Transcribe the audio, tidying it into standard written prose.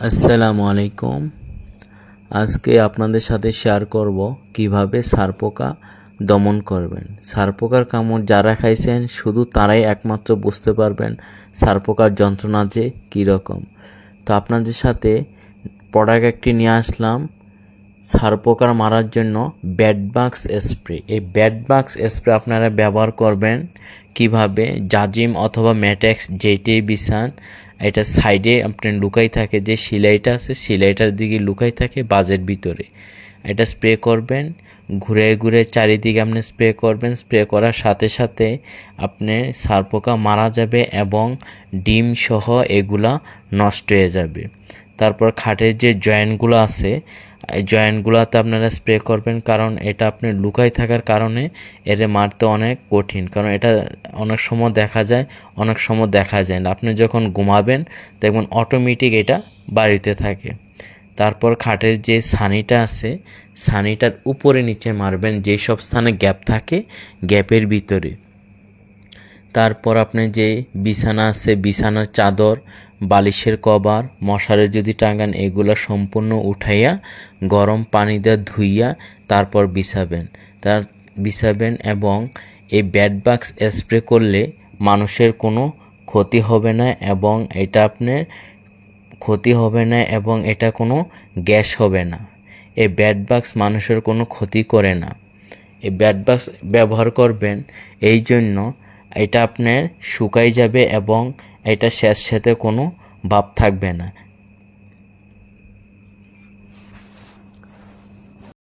আসসালামু আলাইকুম। আজকে আপনাদের সাথে শেয়ার করব কিভাবে ছারপোকা দমন করবেন। ছারপোকার কামড় যারা খাইছেন শুধু তারাই একমাত্র বুঝতে পারবেন ছারপোকার যন্ত্রণা যে কীরকম। তো আপনাদের সাথে প্রোডাক্ট একটি নিয়ে আসলাম ছারপোকার মারার জন্য বেডবাক্স স্প্রে। এই বেডবাক্স স্প্রে আপনারা ব্যবহার করবেন কিভাবে, জাজিম অথবা ম্যাটেক্স যেইটাই বিছান, এটা সাইডে আপনার লুকাই থাকে, যে সিলাইটা আছে সিলাইটার দিকে লুকাই থাকে বাজের ভিতরে। এটা স্প্রে করবেন, ঘুরে ঘুরে চারিদিকে আপনি স্প্রে করবেন। স্প্রে করার সাথে সাথে আপনি ছারপোকা মারা যাবে এবং ডিম সহ এগুলা নষ্ট হয়ে যাবে। তারপর খাটের যে জয়েন্টগুলো আছে এই জয়েন্টগুলোতে আপনারা স্প্রে করবেন, কারণ এটা আপনি লুকাই থাকার কারণে এর মারতে অনেক কঠিন। কারণ এটা অনেক সময় দেখা যায়, অনেক সময় দেখা যায় না। আপনি যখন ঘুমাবেন দেখবেন অটোমেটিক এটা বাড়িতে থাকে। তারপর খাটের যে ছানিটা আছে ছানিটার উপরে নিচে মারবেন, যেসব স্থানে গ্যাপ থাকে গ্যাপের ভিতরে। তারপর আপনি যে বিছানা আছে বিছানার চাদর, বালিশের কভার, মশারি যদি টাঙান এগুলো সম্পূর্ণ উঠাইয়া গরম পানি দিয়ে ধুইয়া তারপর বিছাবেন এবং এই বেডবাক্স স্প্রে করলে মানুষের কোনো ক্ষতি হবে না এবং এটা কোনো গ্যাস হবে না। এই বেডবাক্স মানুষের কোনো ক্ষতি করে না। এই বেডবাক্স ব্যবহার করবেন এই জন্য এটা আপনার শুকাই যাবে এবং এটা স্যাঁতস্যাঁতে কোনো ভাব থাকবে না।